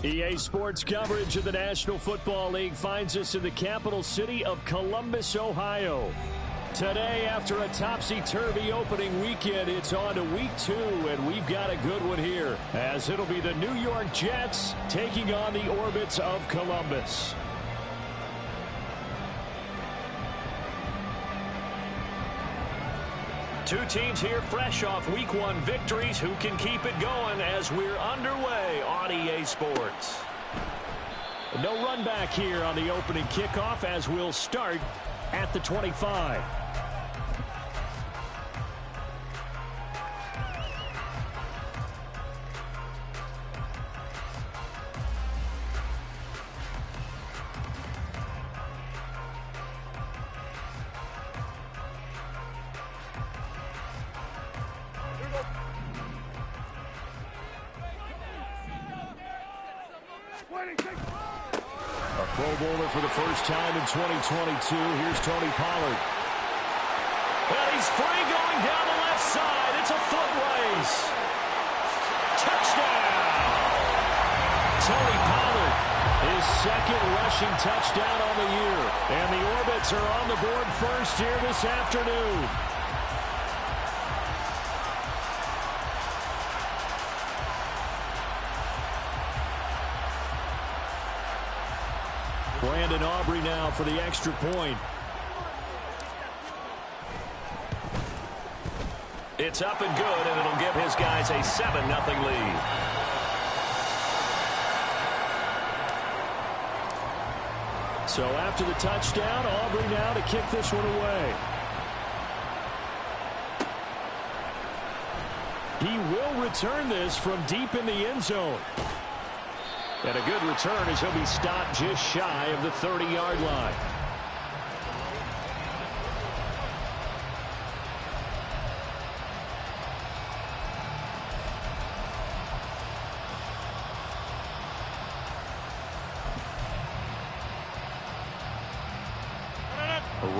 EA Sports coverage of the National Football League finds us in the capital city of Columbus, Ohio. Today, after a topsy-turvy opening weekend, it's on to week 2, and we've got a good one here, as it'll be the New York Jets taking on the Orbits of Columbus. Two teams here fresh off Week 1 victories. Who can keep it going as we're underway on EA Sports? No run back here on the opening kickoff as we'll start at the 25. A Pro Bowler for the first time in 2022. Here's Tony Pollard. And he's free going down the left side. It's a foot race. Touchdown! Tony Pollard, his second rushing touchdown on the year. And the Orbits are on the board first here this afternoon. Brandon Aubrey now for the extra point. It's up and good, and it'll give his guys a 7-0 lead. So after the touchdown, Aubrey now to kick this one away. He will return this from deep in the end zone. And a good return as he'll be stopped just shy of the 30-yard line.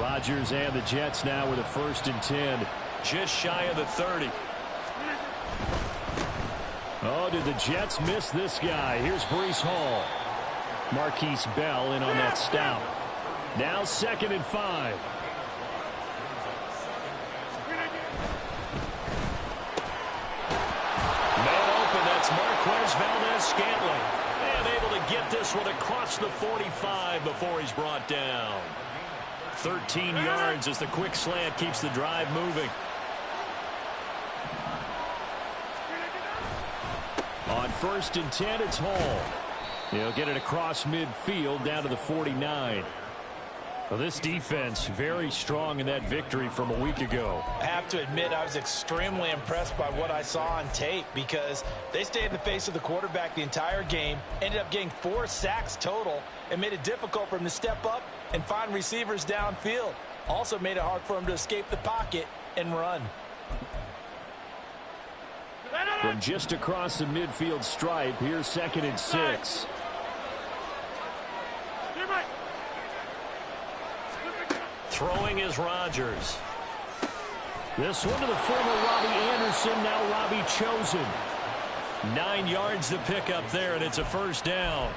Rodgers and the Jets now with a 1st and 10. Just shy of the 30. Oh, did the Jets miss this guy? Here's Breece Hall. Marquise Bell in on that stop. Now 2nd and 5. Man open, that's Marquez Valdes-Scantling. And able to get this one across the 45 before he's brought down. 13 yards as the quick slant keeps the drive moving. On 1st and 10, it's Hall. He'll get it across midfield down to the 49. Well, this defense very strong in that victory from a week ago. I have to admit I was extremely impressed by what I saw on tape because they stayed in the face of the quarterback the entire game, ended up getting 4 sacks total, and made it difficult for him to step up and find receivers downfield. Also made it hard for him to escape the pocket and run. From just across the midfield stripe, here's 2nd and 6. Throwing is Rodgers. This one to the former Robbie Anderson, now Robbie Chosen. 9 yards to pick up there, and it's a 1st down.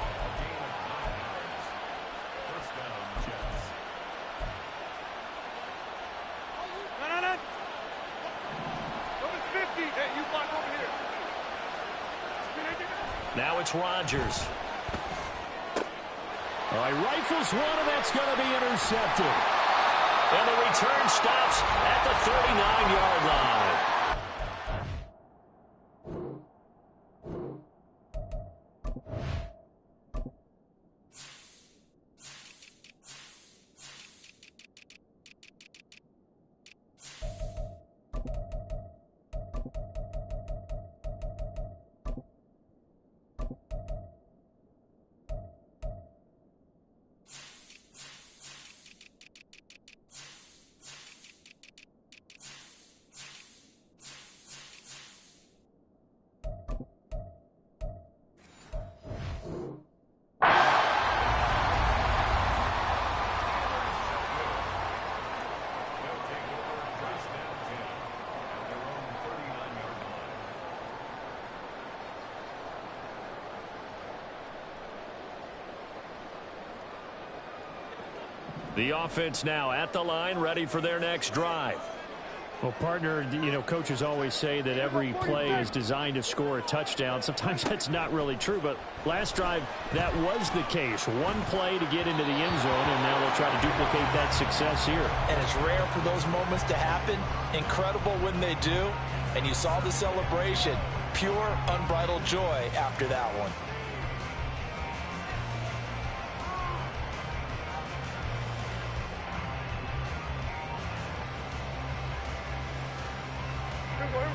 Now it's Rodgers. All right, rifles one, and that's going to be intercepted. And the return stops at the 39-yard line. The offense now at the line, ready for their next drive. Well, partner, coaches always say that every play is designed to score a touchdown. Sometimes that's not really true, but last drive, that was the case. One play to get into the end zone, and now they'll try to duplicate that success here. And it's rare for those moments to happen. Incredible when they do. And you saw the celebration. Pure, unbridled joy after that one.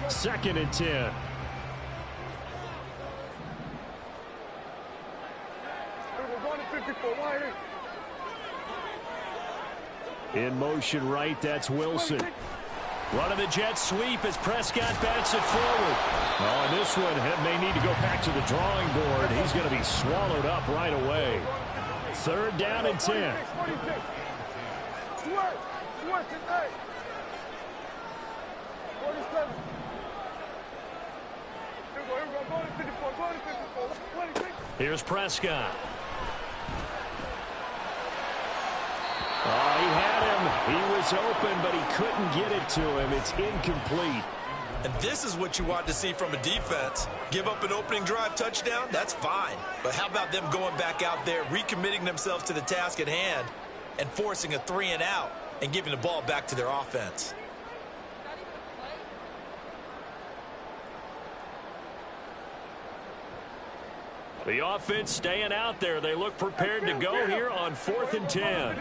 Second and 10. In motion right, that's Wilson. Running the jet sweep as Prescott bats it forward. Oh, and this one may need to go back to the drawing board. He's going to be swallowed up right away. Third down and 10. Here's Prescott. Oh, he had him. He was open, but he couldn't get it to him. It's incomplete. And this is what you want to see from a defense. Give up an opening drive touchdown, that's fine. But how about them going back out there, recommitting themselves to the task at hand, and forcing a 3-and-out and giving the ball back to their offense? The offense staying out there. They look prepared to go here on 4th and 10.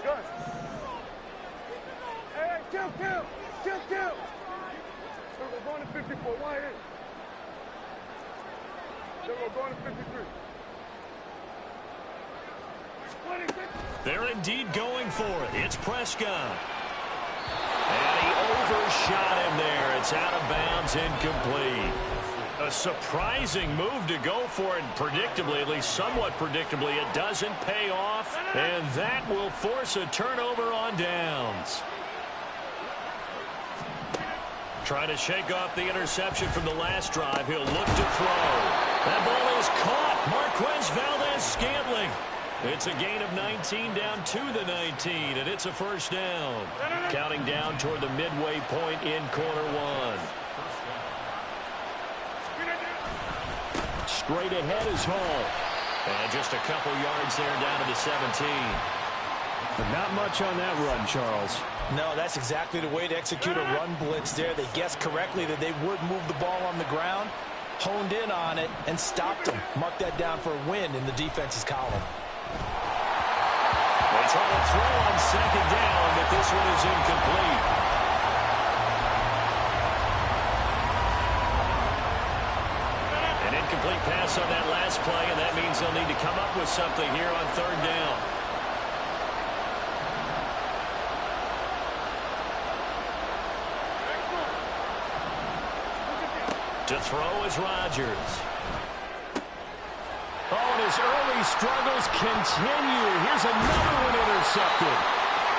Gun. Hey, kill. We're going to 54. Why in? We're going to 53. They're indeed going for it. It's Prescott. And he overshot him there. It's out of bounds, incomplete. A surprising move to go for it, predictably, at least somewhat predictably. It doesn't pay off, and that will force a turnover on downs. Trying to shake off the interception from the last drive. He'll look to throw. That ball is caught. Marquez Valdes-Scantling. It's a gain of 19 down to the 19, and it's a first down. Counting down toward the midway point in quarter one. Straight ahead is Hall. And just a couple yards there down to the 17. But not much on that run, Charles. No, that's exactly the way to execute a run blitz there. They guessed correctly that they would move the ball on the ground, honed in on it, and stopped them. Mark that down for a win in the defense's column. They try to throw on second down, but this one is incomplete. An incomplete pass on that last play, and that means they'll need to come up with something here on third down. To throw is Rodgers. Oh, and his early struggles continue. Here's another one intercepted.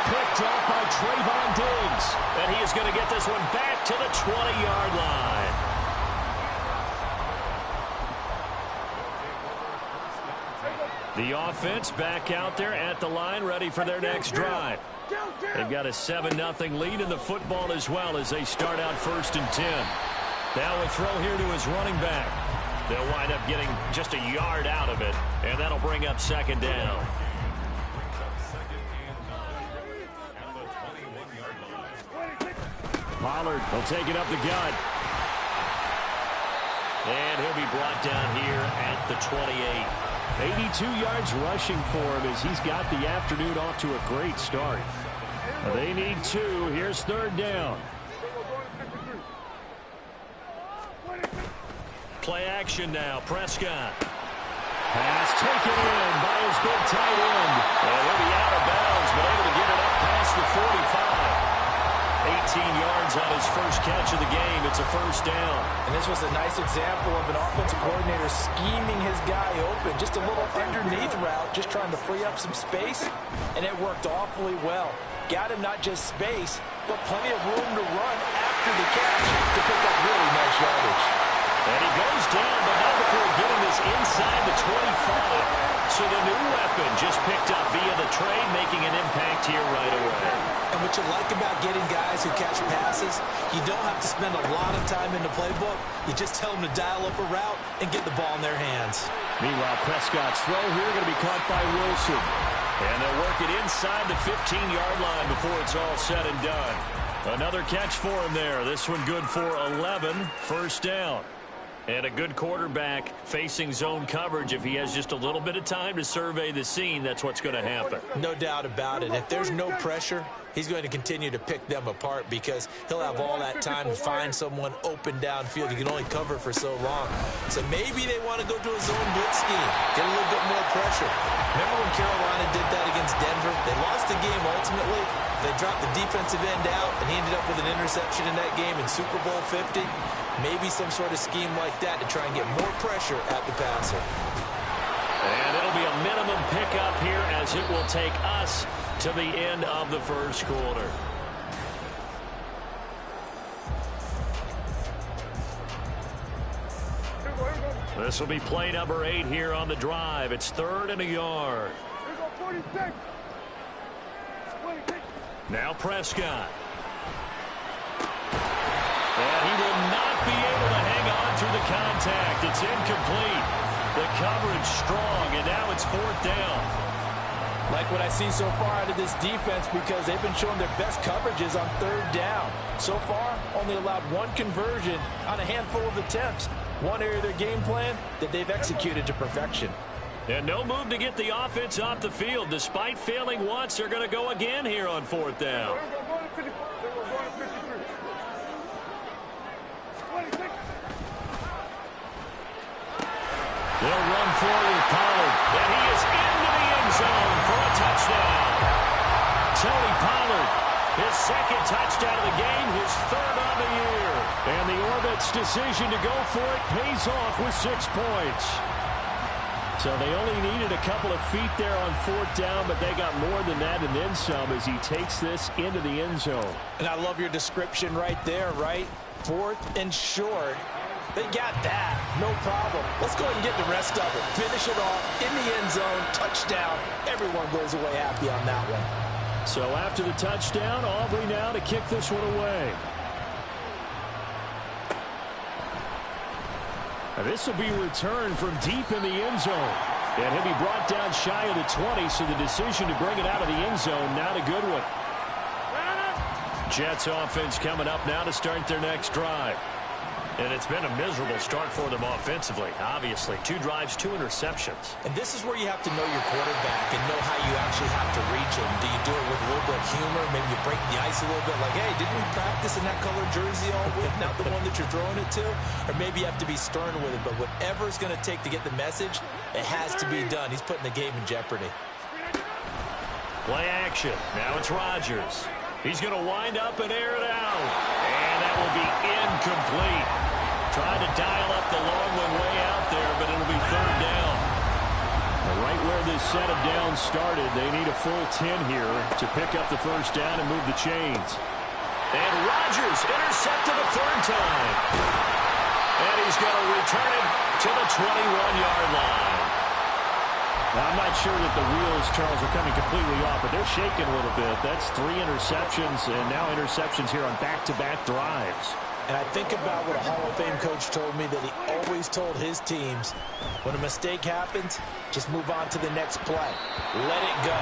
Picked off by Trayvon Diggs. And he is going to get this one back to the 20-yard line. The offense back out there at the line, ready for their next drive. They've got a 7-0 lead in the football as well as they start out 1st and 10. Now a throw here to his running back. They'll wind up getting just a yard out of it, and that'll bring up second down. Pollard will take it up the gut. And he'll be brought down here at the 28. 82 yards rushing for him as he's got the afternoon off to a great start. They need 2. Here's third down. Play action now. Prescott. Pass taken in by his big tight end. And he'll be out of bounds, but able to get it up past the 45. 18 yards on his first catch of the game. It's a first down. And this was a nice example of an offensive coordinator scheming his guy open. Just a little underneath route, just trying to free up some space, and it worked awfully well. Got him not just space, but plenty of room to run after the catch to pick up really nice yardage. And he goes down, but not before inside the 25. So the new weapon just picked up via the trade, making an impact here right away. And what you like about getting guys who catch passes, you don't have to spend a lot of time in the playbook. You just tell them to dial up a route and get the ball in their hands. Meanwhile, Prescott's throw here going to be caught by Wilson. And they'll work it inside the 15-yard line before it's all said and done. Another catch for him there. This one good for 11. First down. And a good quarterback facing zone coverage. If he has just a little bit of time to survey the scene, that's what's going to happen. No doubt about it. If there's no pressure, he's going to continue to pick them apart because he'll have all that time to find someone open downfield. He can only cover for so long. So maybe they want to go to a zone blitz scheme, get a little bit more pressure. Remember when Carolina did that against Denver? They lost the game ultimately. They dropped the defensive end out, and he ended up with an interception in that game in Super Bowl 50. Maybe some sort of scheme like that to try and get more pressure at the passer. And it'll be a minimum pickup here as it will take us to the end of the first quarter. This will be play number 8 here on the drive. It's 3rd and a yard. Now Prescott. And he will not be able to hang on through the contact. It's incomplete. The coverage strong, and now it's 4th down. Like what I see so far out of this defense because they've been showing their best coverages on 3rd down. So far, only allowed 1 conversion on a handful of attempts. One area of their game plan that they've executed to perfection. And no move to get the offense off the field. Despite failing once, they're going to go again here on 4th down. They'll run forward, Pollard, and he is into the end zone for a touchdown. Tony Pollard, his 2nd touchdown of the game, his 3rd on the year. And the Orbits' decision to go for it pays off with 6 points. So they only needed a couple of feet there on 4th down, but they got more than that and then some as he takes this into the end zone. And I love your description right there, right? 4th and short. They got that. No problem. Let's go ahead and get the rest of it. Finish it off in the end zone. Touchdown. Everyone goes away happy on that one. So after the touchdown, Aubrey now to kick this one away. And this will be returned from deep in the end zone. And he'll be brought down shy of the 20, so the decision to bring it out of the end zone, not a good one. Jets offense coming up now to start their next drive. And it's been a miserable start for them offensively, obviously. 2 drives, 2 interceptions. And this is where you have to know your quarterback and know how you actually have to reach him. Do you do it with a little bit of humor? Maybe you break the ice a little bit like, hey, didn't we practice in that colored jersey all week? Not the one that you're throwing it to? Or maybe you have to be stern with it. But whatever it's going to take to get the message, it has to be done. He's putting the game in jeopardy. Play action. Now it's Rodgers. He's going to wind up and air it out. And that will be incomplete. Trying to dial up the long one way out there, but it'll be 3rd down. Right where this set of downs started, they need a full 10 here to pick up the 1st down and move the chains. And Rodgers intercepted the 3rd time. And he's going to return it to the 21-yard line. Now, I'm not sure that the wheels, Charles, are coming completely off, but they're shaking a little bit. That's 3 interceptions, and now interceptions here on back-to-back drives. And I think about what a Hall of Fame coach told me that he always told his teams, when a mistake happens, just move on to the next play. Let it go.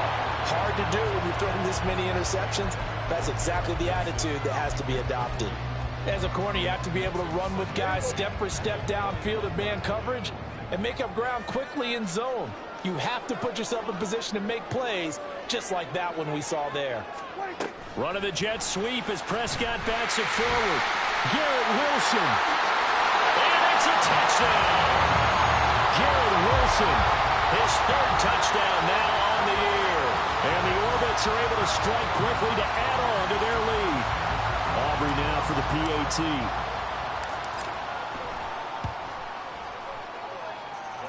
Hard to do when you're throwing this many interceptions. That's exactly the attitude that has to be adopted. As a corner, you have to be able to run with guys step for step downfield in man coverage and make up ground quickly in zone. You have to put yourself in position to make plays, just like that one we saw there. Run of the jet sweep as Prescott backs it forward. Garrett Wilson. And it's a touchdown. Garrett Wilson, his 3rd touchdown now on the year. And the Orbits are able to strike quickly to add on to their lead. Aubrey now for the PAT.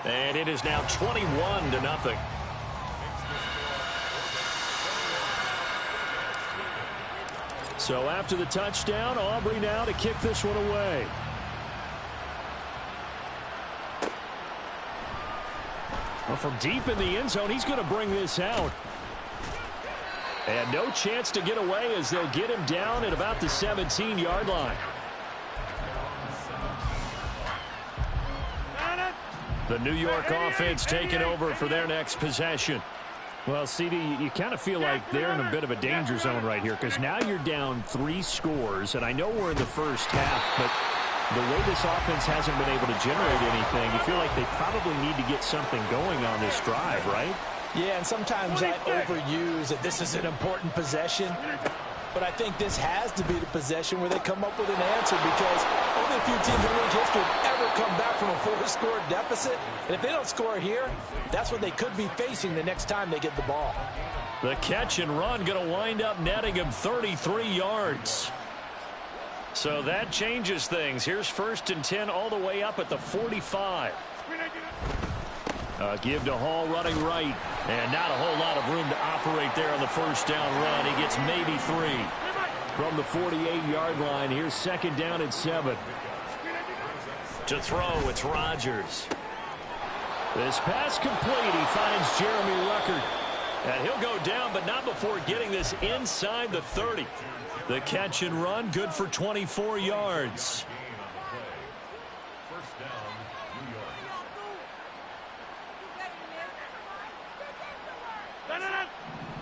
And it is now 21-0. So after the touchdown, Aubrey now to kick this one away. Well, from deep in the end zone, he's going to bring this out. And no chance to get away as they'll get him down at about the 17-yard line. The New York offense taking over for their next possession. Well, CD, you kind of feel like they're in a bit of a danger zone right here because now you're down 3 scores, and I know we're in the first half, but the way this offense hasn't been able to generate anything, you feel like they probably need to get something going on this drive, right? Yeah, and sometimes I overuse that this is an important possession, but I think this has to be the possession where they come up with an answer because only a few teams in league history have ever come back from a 4-score deficit. And if they don't score here, that's what they could be facing the next time they get the ball. The catch and run going to wind up netting him 33 yards. So that changes things. Here's 1st and 10 all the way up at the 45. Give to Hall running right. And not a whole lot of room to operate there on the first down run. He gets maybe 3. From the 48-yard line, here's 2nd down and 7. To throw, it's Rodgers. This pass complete. He finds Jeremy Ruckert. And he'll go down, but not before getting this inside the 30. The catch and run, good for 24 yards.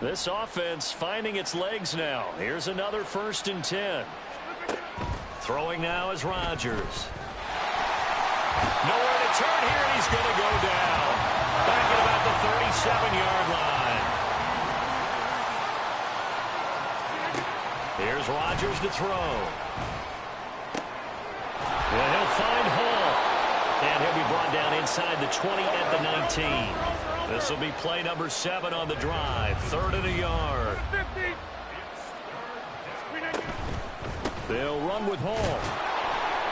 This offense finding its legs now. Here's another 1st and 10. Throwing now is Rodgers. Nowhere to turn here, and he's going to go down. Back at about the 37-yard line. Here's Rodgers to throw. Well, he'll find Hall. And he'll be brought down inside the 20 at the 19. This will be play number 7 on the drive. 3rd and a yard. They'll run with Hall.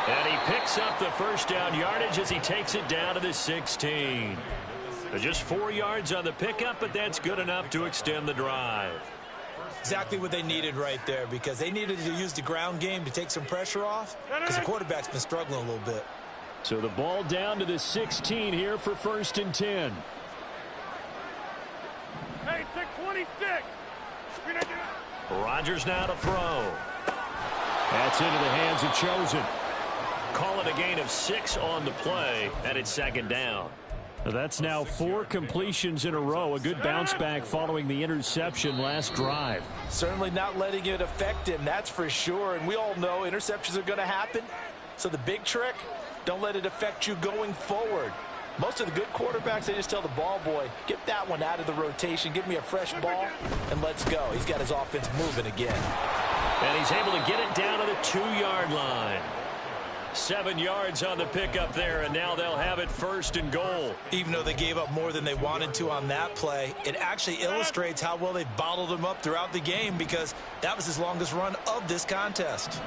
And he picks up the first down yardage as he takes it down to the 16. Just 4 yards on the pickup, but that's good enough to extend the drive. Exactly what they needed right there because they needed to use the ground game to take some pressure off because the quarterback's been struggling a little bit. So the ball down to the 16 here for 1st and 10. Hey, take 26. Rodgers now to throw. That's into the hands of Chosen. Call it a gain of 6 on the play, and it's 2nd down. That's now 4 completions in a row. A good bounce back following the interception last drive. Certainly not letting it affect him, that's for sure. And we all know interceptions are going to happen. So the big trick, don't let it affect you going forward. Most of the good quarterbacks, they just tell the ball boy, get that one out of the rotation, give me a fresh ball, and let's go. He's got his offense moving again. And he's able to get it down to the 2-yard line. 7 yards on the pickup there, and now they'll have it 1st and goal. Even though they gave up more than they wanted to on that play, it actually illustrates how well they bottled him up throughout the game because that was his longest run of this contest.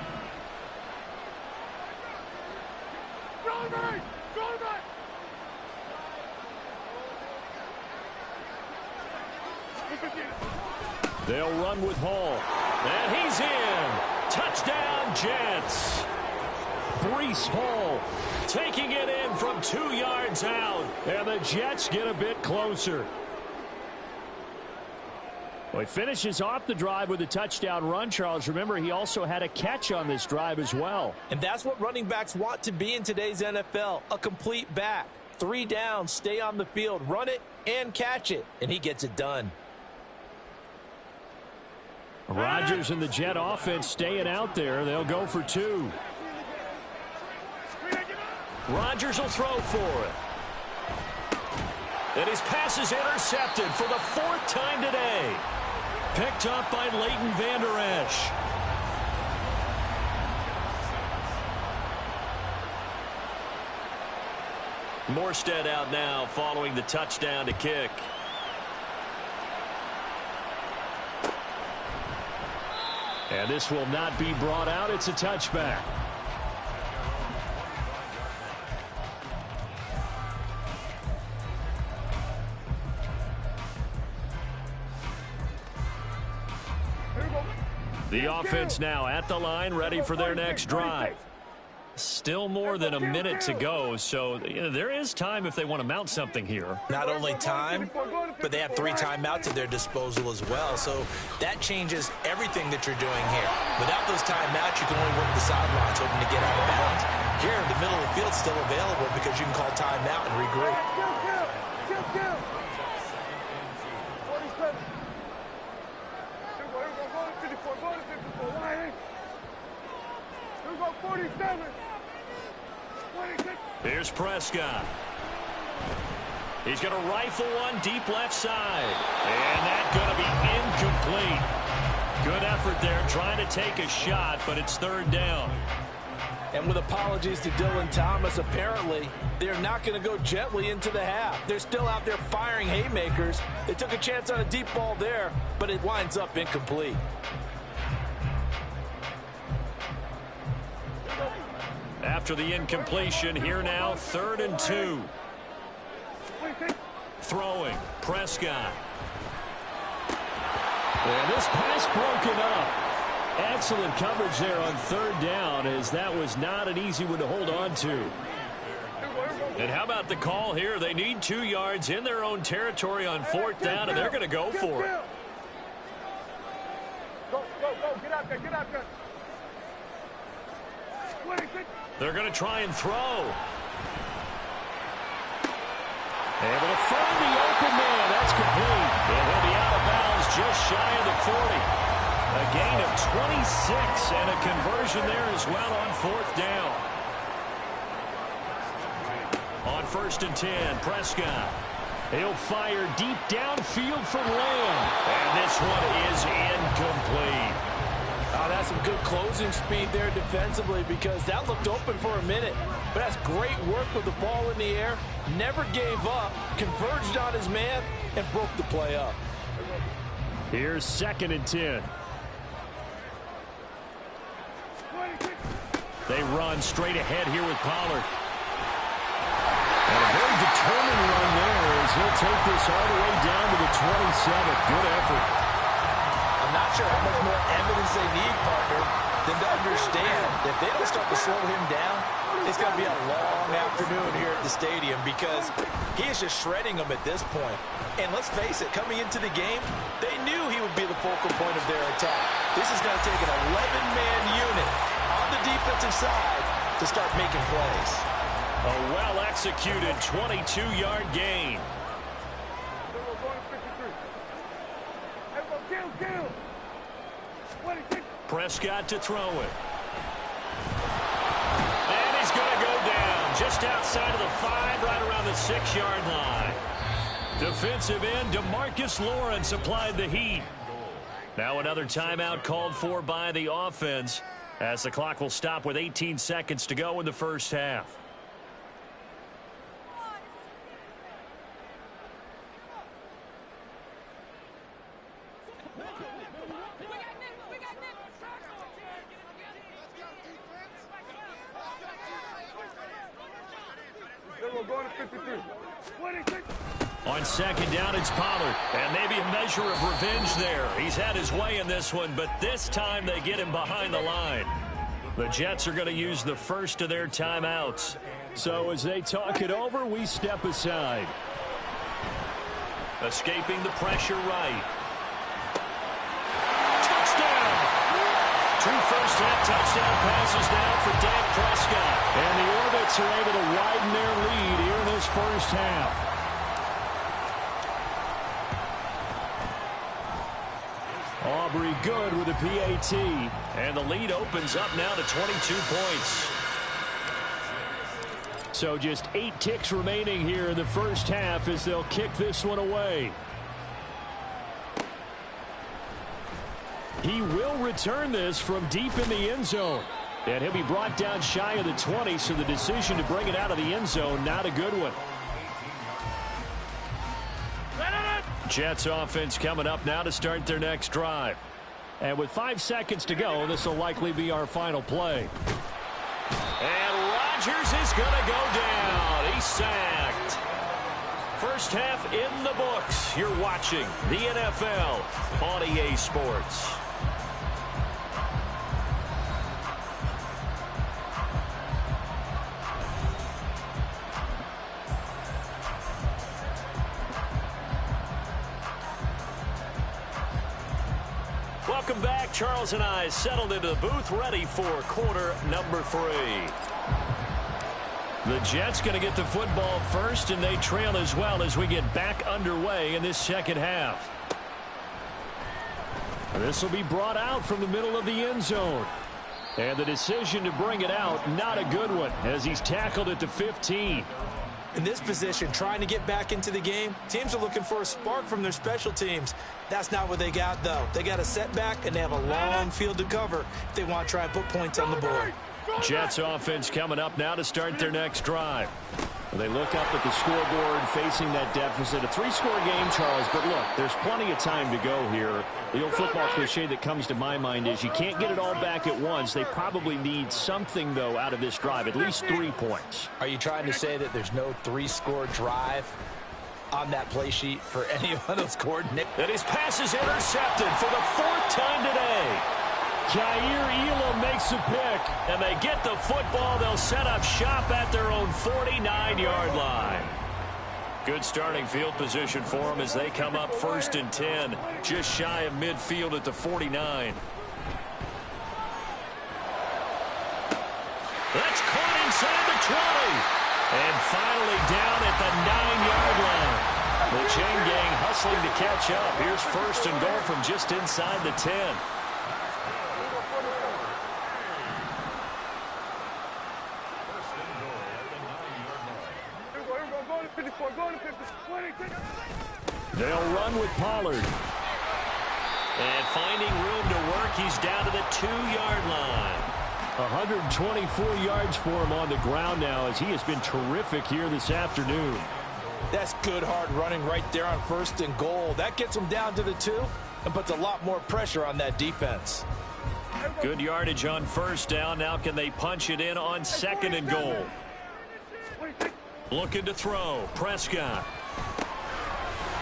They'll run with Hall. And he's in. Touchdown, Jets. Breece Hall taking it in from 2 yards out. And the Jets get a bit closer. Well, he finishes off the drive with a touchdown run, Charles. Remember, he also had a catch on this drive as well. And that's what running backs want to be in today's NFL, a complete back. 3 downs, stay on the field, run it, and catch it. And he gets it done. Rodgers and the Jet offense staying out there. They'll go for 2. Rodgers will throw for it. And his pass is intercepted for the 4th time today. Picked up by Leighton Vander Esch. Morstead out now following the touchdown to kick. And this will not be brought out. It's a touchback. The offense now at the line, ready for their next drive. Still more than a minute to go, so there is time if they want to mount something here. Not only time, but they have 3 timeouts at their disposal as well, so that changes everything that you're doing here. Without those timeouts, you can only work the sidelines, hoping to get out of bounds. Here, the middle of the field still available because you can call timeout and regroup. Here's Prescott. He's going to rifle one deep left side. And that's going to be incomplete. Good effort there trying to take a shot, but it's 3rd down. And with apologies to Dylan Thomas, apparently they're not going to go gently into the half. They're still out there firing haymakers. They took a chance on a deep ball there, but it winds up incomplete. After the incompletion, here now, 3rd and 2. Throwing, Prescott. And this pass broken up. Excellent coverage there on 3rd down, as that was not an easy one to hold on to. And how about the call here? They need 2 yards in their own territory on 4th down, and they're going to go for it. Go, get out there, They're going to try and throw. Able to find the open man. That's complete. And he'll be out of bounds just shy of the 40. A gain of 26 and a conversion there as well on 4th down. On 1st and 10, Prescott. He'll fire deep downfield for Lamb. And this one is incomplete. Oh, that's some good closing speed there defensively, because that looked open for a minute. But that's great work with the ball in the air. Never gave up, converged on his man, and broke the play up. Here's 2nd and 10. They run straight ahead here with Pollard. And a very determined run there as he'll take this all the way down to the 27. Good effort. I'm not sure how much more evidence they need, partner, than to understand that if they don't start to slow him down, it's going to be a long afternoon here at the stadium, because he is just shredding them at this point. And let's face it, coming into the game, they knew he would be the focal point of their attack. This is going to take an 11-man unit on the defensive side to start making plays. A well-executed 22-yard gain. Prescott to throw it. And he's going to go down just outside of the 5, right around the 6-yard line. Defensive end DeMarcus Lawrence applied the heat. Now another timeout called for by the offense, as the clock will stop with 18 seconds to go in the first half. On 2nd down, it's Pollard. And maybe a measure of revenge there. He's had his way in this one, but this time they get him behind the line. The Jets are going to use the first of their timeouts. So as they talk it over, we step aside. Escaping the pressure right. Touchdown! 2 first-half touchdown passes now for Dak Prescott. And the Orbits are able to widen their lead here in this first half. Aubrey good with a PAT. And the lead opens up now to 22 points. So just 8 ticks remaining here in the first half as they'll kick this one away. He will return this from deep in the end zone. And he'll be brought down shy of the 20, so the decision to bring it out of the end zone, not a good one. Jets offense coming up now to start their next drive. And with 5 seconds to go, this will likely be our final play. And Rodgers is going to go down. He's sacked. First half in the books. You're watching the NFL on EA Sports. Welcome back. Charles and I settled into the booth, ready for quarter number 3. The Jets going to get the football first, and they trail as well as we get back underway in this second half. This will be brought out from the middle of the end zone. And the decision to bring it out, not a good one, as he's tackled at the 15. In this position, trying to get back into the game, teams are looking for a spark from their special teams. That's not what they got, though. They got a setback, and they have a long field to cover if they want to try and put points on the board. Jets offense coming up now to start their next drive. They look up at the scoreboard facing that deficit. A 3-score game, Charles, but look, there's plenty of time to go here. The old football cliche that comes to my mind is you can't get it all back at once. They probably need something, though, out of this drive, at least 3 points. Are you trying to say that there's no 3-score drive on that play sheet for any of those coordinators? And his pass is intercepted for the 4th time today. Kaiir Elam makes a pick, and they get the football. They'll set up shop at their own 49-yard line. Good starting field position for them as they come up 1st and 10, just shy of midfield at the 49. That's caught inside the 20. And finally down at the 9-yard line. The chain gang hustling to catch up. Here's 1st and goal from just inside the 10. They'll run with Pollard. And finding room to work, he's down to the 2-yard line. 124 yards for him on the ground now as he has been terrific here this afternoon. That's good hard running right there on 1st and goal. That gets him down to the 2 and puts a lot more pressure on that defense. Good yardage on 1st down. Now can they punch it in on 2nd and goal? Looking to throw. Prescott.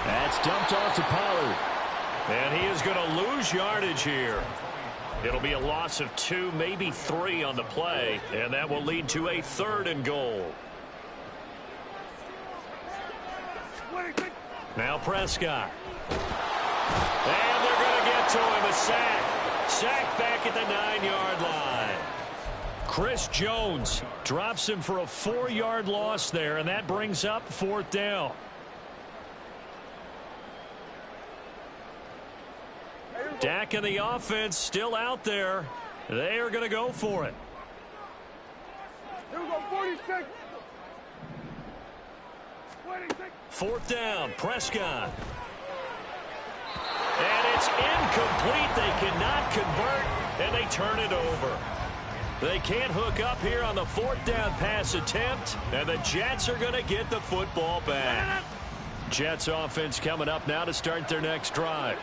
That's dumped off to Pollard. And he is going to lose yardage here. It'll be a loss of 2, maybe 3 on the play. And that will lead to a 3rd and goal. Now Prescott. And they're going to get to him. A sack. Sack back at the 9-yard line. Chris Jones drops him for a 4-yard loss there, and that brings up 4th down. Dak and the offense still out there. They are going to go for it. Here we go, 46. 4th down, Prescott. And it's incomplete. They cannot convert, and they turn it over. They can't hook up here on the 4th down pass attempt, and the Jets are going to get the football back. Jets offense coming up now to start their next drive.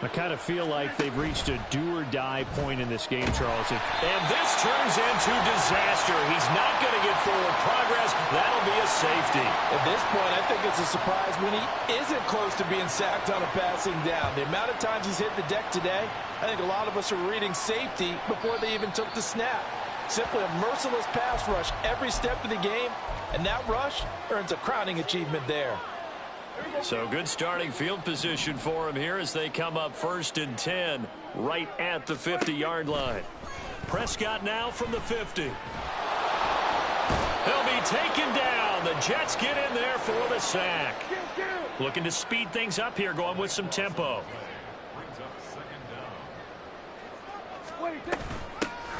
I kind of feel like they've reached a do-or-die point in this game, Charles. And this turns into disaster. He's not going to get forward progress. That'll be a safety. At this point, I think it's a surprise when he isn't close to being sacked on a passing down. The amount of times he's hit the deck today, I think a lot of us are reading safety before they even took the snap. Simply a merciless pass rush every step of the game, and that rush earns a crowning achievement there. So good starting field position for him here as they come up 1st and 10 right at the 50-yard line. Prescott now from the 50. He'll be taken down. The Jets get in there for the sack. Looking to speed things up here, going with some tempo.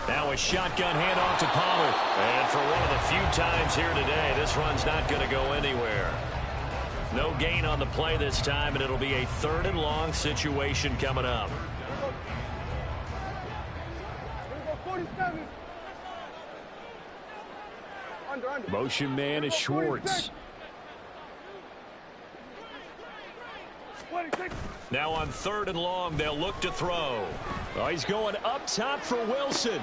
Now a shotgun handoff to Pollard. And for one of the few times here today, this run's not going to go anywhere. No gain on the play this time, and it'll be a 3rd and long situation coming up. Motion man is Schwartz. Now on 3rd and long, they'll look to throw. Oh, he's going up top for Wilson.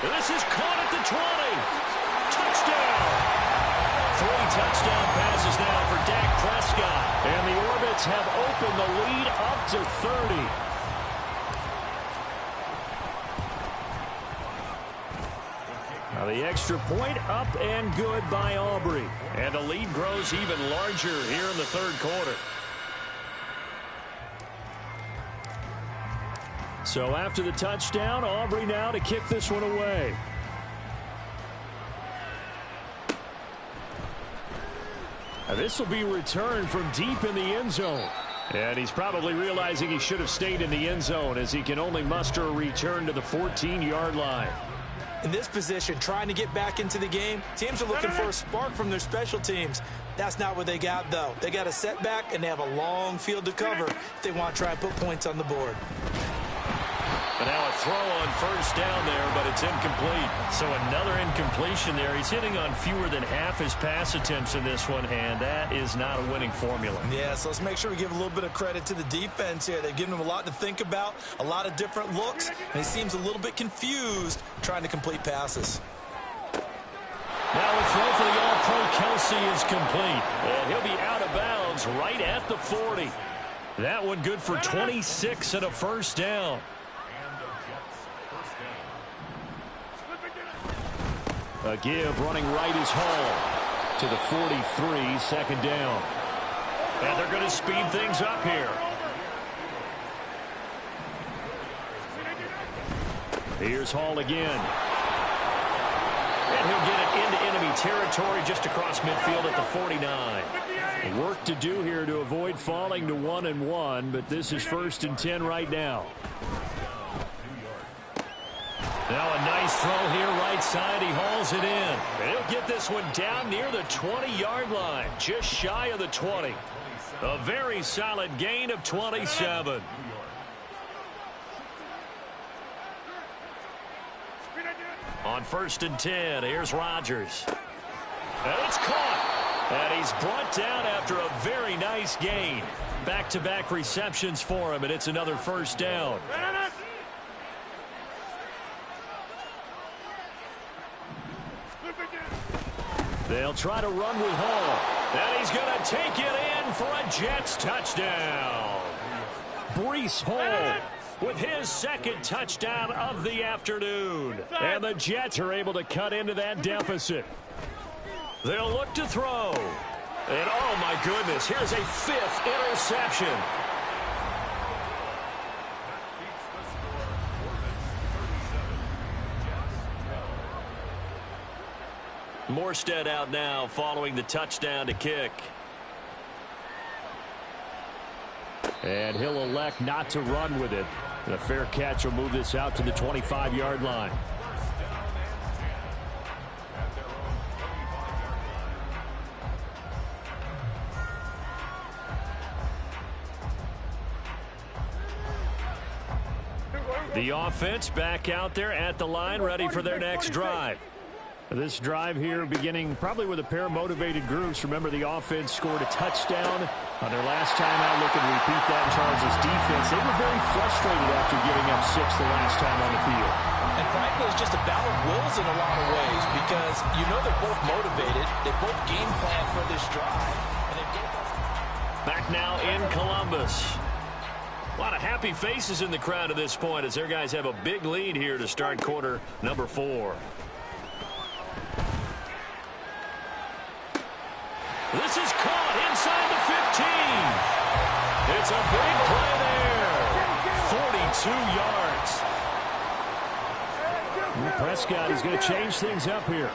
And this is caught at the 20. Touchdown. 3 touchdown passes now for Dak Prescott. And the Orbits have opened the lead up to 30. Now the extra point up and good by Aubrey. And the lead grows even larger here in the 3rd quarter. So after the touchdown, Aubrey now to kick this one away. This will be returned from deep in the end zone. And he's probably realizing he should have stayed in the end zone as he can only muster a return to the 14-yard line. In this position, trying to get back into the game, teams are looking for a spark from their special teams. That's not what they got, though. They got a setback, and they have a long field to cover if they want to try and put points on the board. And now a throw on first down there, but it's incomplete. So another incompletion there. He's hitting on fewer than half his pass attempts in this one, and that is not a winning formula. Yeah, so let's make sure we give a little bit of credit to the defense here. They've given him a lot to think about, a lot of different looks, and he seems a little bit confused trying to complete passes. Now a throw for the All-Pro Kelsey is complete, and he'll be out of bounds right at the 40. That one good for 26 and a first down. A give running right is Hall to the 43, second down. And they're going to speed things up here. Here's Hall again. And he'll get it into enemy territory just across midfield at the 49. Work to do here to avoid falling to 1-1, but this is 1st and 10 right now. Now a nice throw here right side. He hauls it in. And he'll get this one down near the 20-yard line, just shy of the 20. A very solid gain of 27. On 1st and 10, here's Rodgers. And it's caught. And he's brought down after a very nice gain. Back-to-back receptions for him, and it's another first down. They'll try to run with Hall. And he's going to take it in for a Jets touchdown. Breece Hall with his second touchdown of the afternoon. And the Jets are able to cut into that deficit. They'll look to throw. And oh my goodness, here's a 5th interception. Morstead out now following the touchdown to kick. And he'll elect not to run with it. And a fair catch will move this out to the 25-yard line. The offense back out there at the line, ready for their next drive. This drive here beginning probably with a pair of motivated groups. Remember, the offense scored a touchdown on their last time out. Look and repeat that in Charles' defense. They were very frustrated after giving up 6 the last time on the field. And frankly, it's just a battle of wills in a lot of ways because you know they're both motivated. They both game plan for this drive. Back now in Columbus. A lot of happy faces in the crowd at this point as their guys have a big lead here to start quarter number 4. This is caught inside the 15. It's a big play there. 42 yards. Prescott is going to change things up here.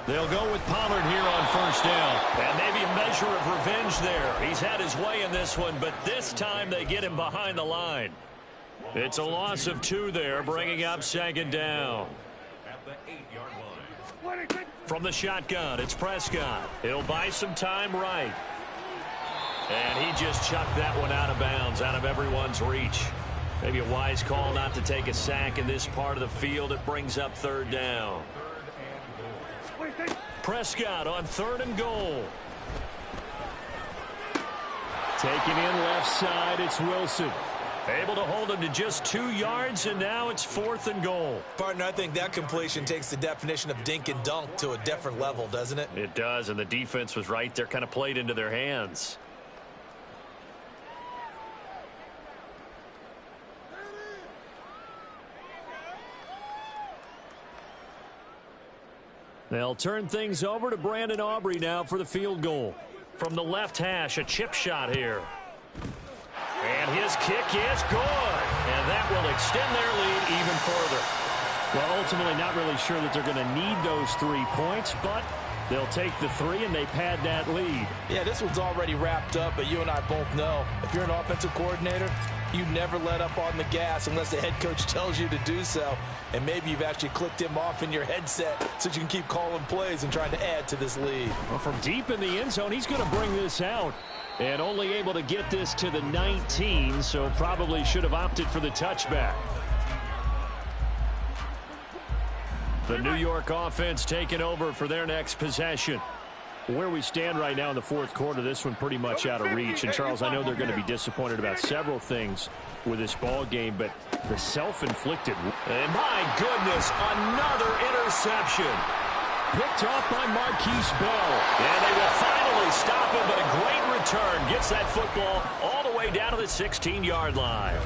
They'll go with Pollard here on first down. And maybe a measure of revenge there. He's had his way in this one, but this time they get him behind the line. It's a loss of 2 there, bringing up second down. From the shotgun, it's Prescott. He'll buy some time right. And he just chucked that one out of bounds, out of everyone's reach. Maybe a wise call not to take a sack in this part of the field. It brings up 3rd down. Prescott on 3rd and goal. Taking in left side, it's Wilson. Able to hold him to just 2 yards, and now it's 4th and goal. Partner, I think that completion takes the definition of dink and dunk to a different level, doesn't it? It does, and the defense was right there, kind of played into their hands. They'll turn things over to Brandon Aubrey now for the field goal. From the left hash, a chip shot here. And his kick is good. And that will extend their lead even further. Well, ultimately not really sure that they're going to need those 3 points, but they'll take the 3 and they pad that lead. Yeah, this one's already wrapped up, but you and I both know if you're an offensive coordinator, you never let up on the gas unless the head coach tells you to do so. And maybe you've actually clicked him off in your headset so you can keep calling plays and trying to add to this lead. Well, from deep in the end zone, he's going to bring this out. And only able to get this to the 19, so probably should have opted for the touchback. The New York offense taking over for their next possession. Where we stand right now in the fourth quarter, this one pretty much out of reach. And, Charles, I know they're going to be disappointed about several things with this ball game, but the self-inflicted. And, my goodness, another interception. Picked off by Marquise Bell. And they will finally stop him, but a great return. Gets that football all the way down to the 16-yard line.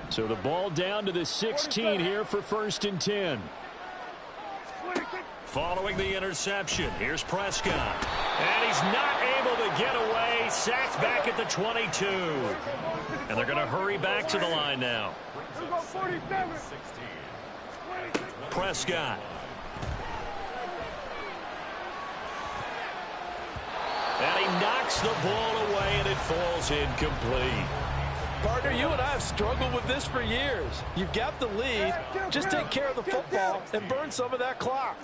So the ball down to the 16 here for 1st and 10. Following the interception, here's Prescott. And he's not able to get away. Sacked back at the 22. And they're going to hurry back to the line now. Prescott. And he knocks the ball away, and it falls incomplete. Partner, you and I have struggled with this for years. You've got the lead. Just take care of the football and burn some of that clock.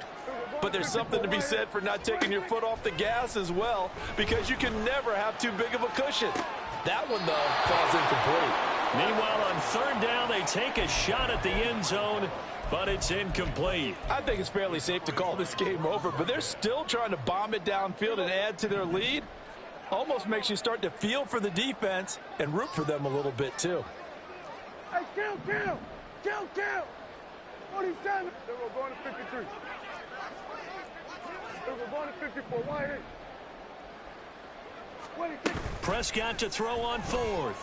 But there's something to be said for not taking your foot off the gas as well, because you can never have too big of a cushion. That one, though, falls incomplete. Meanwhile, on 3rd down, they take a shot at the end zone, but it's incomplete. I think it's fairly safe to call this game over, but they're still trying to bomb it downfield and add to their lead. Almost makes you start to feel for the defense and root for them a little bit, too. Hey, kill! 47. They were going to 53. They were going to 54. Why ain't? Prescott to throw on 4th.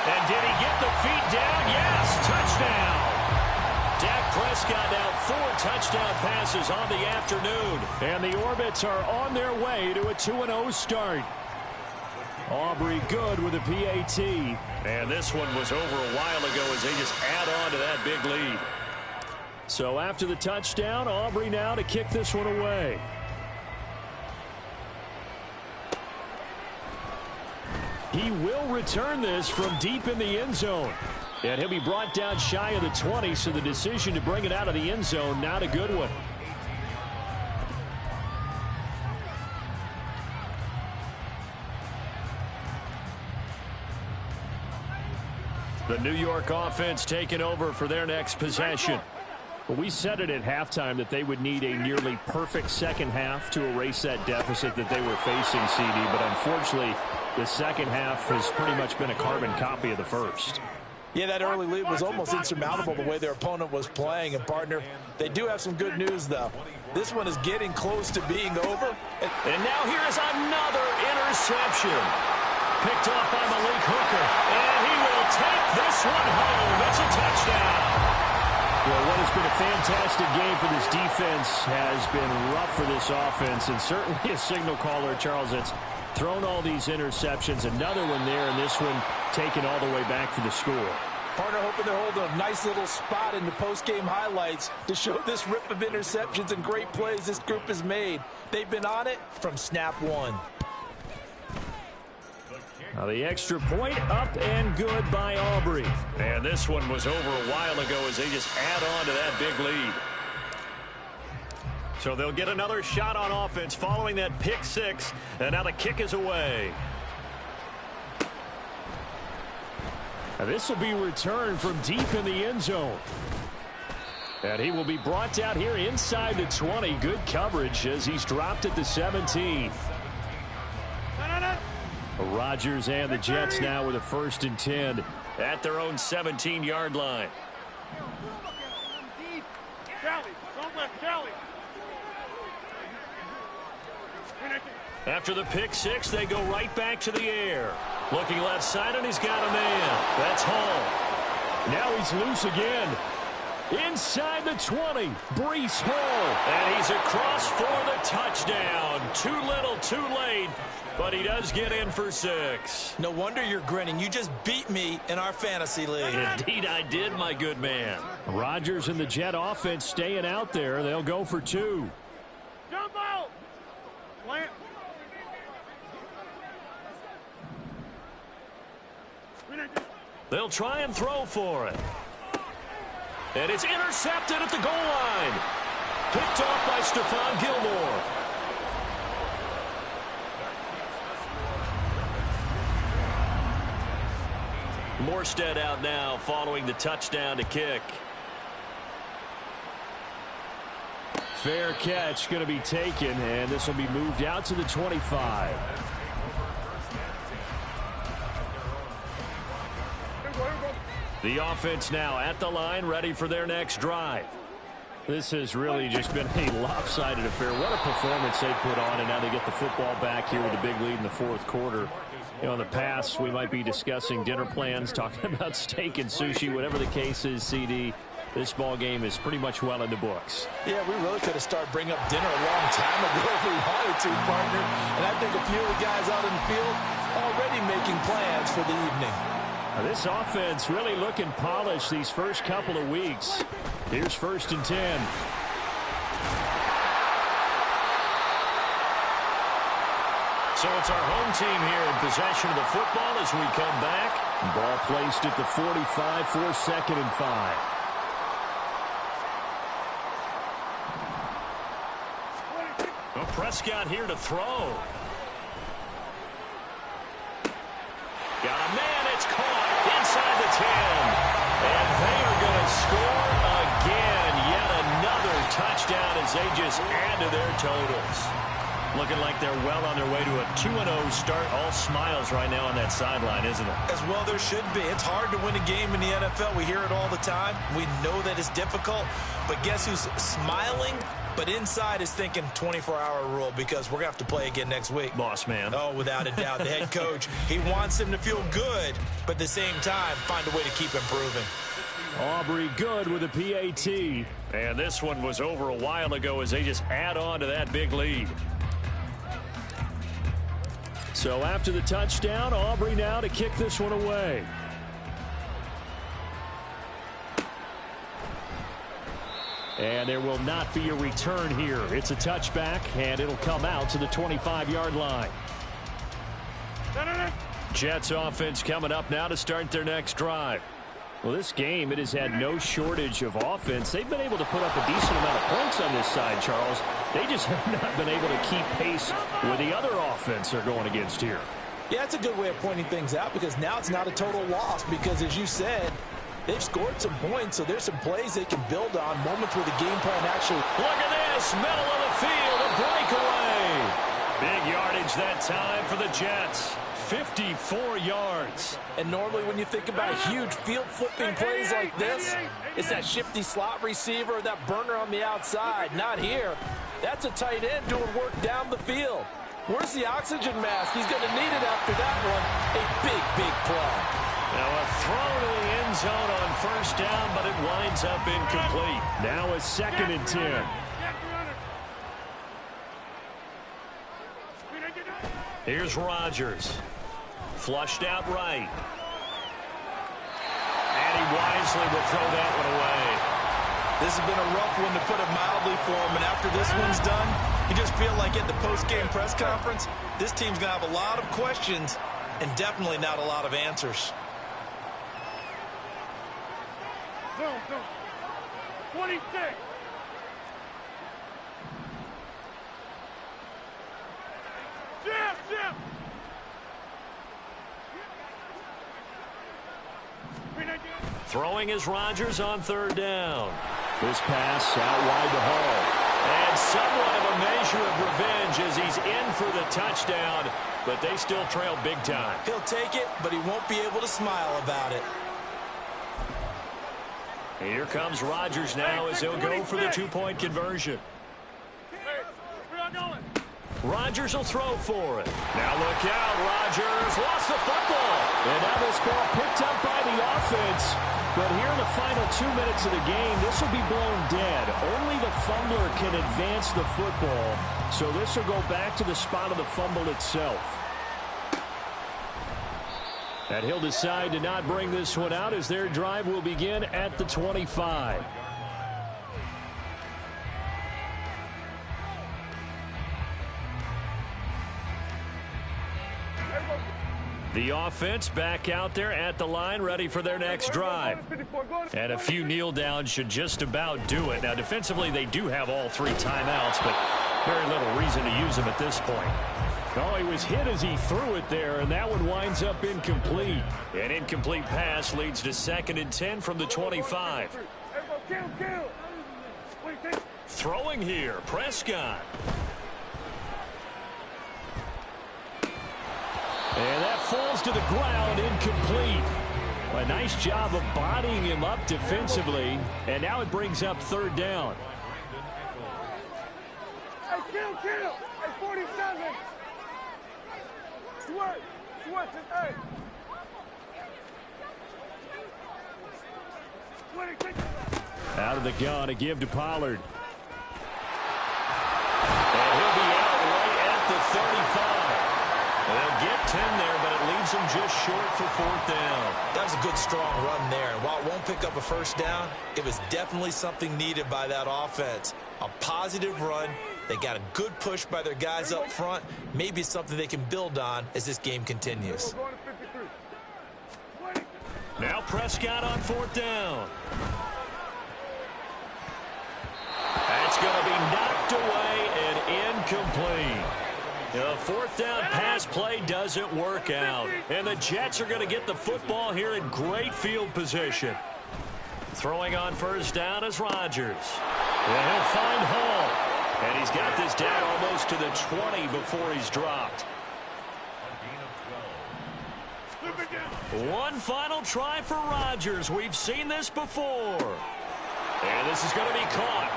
And did he get the feet down? Yes, touchdown. Dak Prescott now 4 touchdown passes on the afternoon. And the Orbits are on their way to a 2-0 start. Aubrey good with a PAT. And this one was over a while ago as they just add on to that big lead. So after the touchdown, Aubrey now to kick this one away. He will return this from deep in the end zone. And he'll be brought down shy of the 20, so the decision to bring it out of the end zone, not a good one. The New York offense taking over for their next possession. Well, we said it at halftime that they would need a nearly perfect second half to erase that deficit that they were facing, CD. But unfortunately, the second half has pretty much been a carbon copy of the first. Yeah, that early lead was almost insurmountable the way their opponent was playing. And, partner, they do have some good news, though. This one is getting close to being over. And now here is another interception. Picked off by Malik Hooker. And he will take this one home. It's a touchdown. Well, what has been a fantastic game for this defense has been rough for this offense. And certainly a signal caller, Charles, that's thrown all these interceptions. Another one there, and this one taken all the way back for the score. Partner hoping they're holding a nice little spot in the post-game highlights to show this rip of interceptions and great plays this group has made. They've been on it from snap one. Now the extra point up and good by Aubrey. And this one was over a while ago as they just add on to that big lead. So they'll get another shot on offense following that pick six. And now the kick is away. Now this will be returned from deep in the end zone. And he will be brought down here inside the 20. Good coverage as he's dropped at the 17. Rodgers and the Jets now with a 1st and 10 at their own 17-yard line. After the pick six, they go right back to the air. Looking left side, and he's got a man. That's Hall. Now he's loose again. Inside the 20, Breece Hall. And he's across for the touchdown. Too little, too late, but he does get in for 6. No wonder you're grinning. You just beat me in our fantasy league. Indeed I did, my good man. Rodgers and the Jet offense staying out there. They'll go for 2. Jump out. Plant. They'll try and throw for it. And it's intercepted at the goal line. Picked off by Stephon Gilmore. Morstead out now following the touchdown to kick. Fair catch going to be taken, and this will be moved out to the 25. The offense now at the line, ready for their next drive. This has really just been a lopsided affair. What a performance they put on, and now they get the football back here with a big lead in the fourth quarter. You know, in the past, we might be discussing dinner plans, talking about steak and sushi, whatever the case is, CD. This ball game is pretty much well in the books. Yeah, we really could have started bringing up dinner a long time ago if we wanted to, partner. And I think a few of the guys out in the field already making plans for the evening. Now, this offense really looking polished these first couple of weeks. Here's 1st and 10. So it's our home team here in possession of the football as we come back. Ball placed at the 45 for 2nd and 5. Well, Prescott here to throw. Got a man, it's caught inside the 10. And they are going to score again. Yet another touchdown as they just add to their totals. Looking like they're well on their way to a 2-0 start. All smiles right now on that sideline, isn't it? As well there should be. It's hard to win a game in the NFL. We hear it all the time. We know that it's difficult. But guess who's smiling? But inside is thinking 24-hour rule because we're going to have to play again next week. Boss man. Oh, without a doubt. The head coach, he wants them to feel good, but at the same time, find a way to keep improving. Aubrey good with a PAT. And this one was over a while ago as they just add on to that big lead. So after the touchdown, Aubrey now to kick this one away. And there will not be a return here. It's a touchback, and it'll come out to the 25-yard line. Jets offense coming up now to start their next drive. Well, this game, it has had no shortage of offense. They've been able to put up a decent amount of points on this side, Charles. They just have not been able to keep pace with the other offense they're going against here. Yeah, it's a good way of pointing things out because now it's not a total loss because, as you said, they've scored some points, so there's some plays they can build on, moments where the game plan actually... Look at this, middle of the field, a breakaway. Big yardage that time for the Jets. 54 yards. And normally when you think about huge field flipping plays like this, it's that shifty slot receiver or that burner on the outside. Not here. That's a tight end doing work down the field. Where's the oxygen mask? He's going to need it after that one. A big, big play. Now a throw to the end zone on 1st down, but it winds up incomplete. Now a 2nd and 10. Here's Rodgers. Flushed out right. And he wisely will throw that one away. This has been a rough one to put it mildly for him, and after this one's done, you just feel like at the post-game press conference, this team's going to have a lot of questions and definitely not a lot of answers. 26. Jim. Throwing is Rodgers on 3rd down. This pass out wide to Hall. And somewhat of a measure of revenge as he's in for the touchdown, but they still trail big time. He'll take it, but he won't be able to smile about it. Here comes Rodgers now as he'll go for the 2-point conversion. Rodgers will throw for it. Now look out, Rodgers lost the football. And now this ball picked up by the offense. But here in the final 2 minutes of the game, this will be blown dead. Only the fumbler can advance the football. So this will go back to the spot of the fumble itself. And he'll decide to not bring this one out as their drive will begin at the 25. The offense back out there at the line, ready for their next drive. And a few kneel downs should just about do it. Now, defensively, they do have all 3 timeouts, but very little reason to use them at this point. Oh, he was hit as he threw it there, and that one winds up incomplete. An incomplete pass leads to 2nd and 10 from the 25. Throwing here, Prescott. And that falls to the ground, incomplete. A nice job of bodying him up defensively. And now it brings up 3rd down. Hey, kill! Hey, 47! Switch, hey! Out of the gun, a give to Pollard. And he'll be out right at the 35. They'll get 10 there, but it leaves them just short for 4th down. That was a good, strong run there. And while it won't pick up a 1st down, it was definitely something needed by that offense. A positive run. They got a good push by their guys up front. Maybe something they can build on as this game continues. Now Prescott on 4th down. That's going to be knocked away and incomplete. The 4th down pass play doesn't work out. And the Jets are going to get the football here in great field position. Throwing on 1st down is Rodgers. And he'll find Hall. And he's got this down almost to the 20 before he's dropped. One final try for Rodgers. We've seen this before. And this is going to be caught.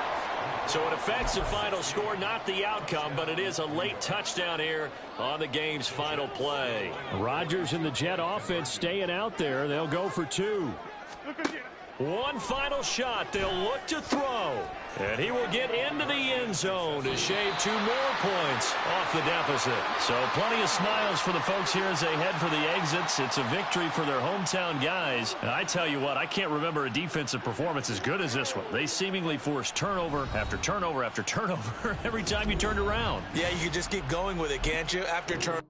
So it affects the final score, not the outcome, but it is a late touchdown here on the game's final play. Rodgers and the Jet offense staying out there. They'll go for 2. One final shot. They'll look to throw. And he will get into the end zone to shave 2 more points off the deficit. So plenty of smiles for the folks here as they head for the exits. It's a victory for their hometown guys. And I tell you what, I can't remember a defensive performance as good as this one. They seemingly forced turnover after turnover after turnover every time you turned around. Yeah, you can just keep going with it, can't you? After turn.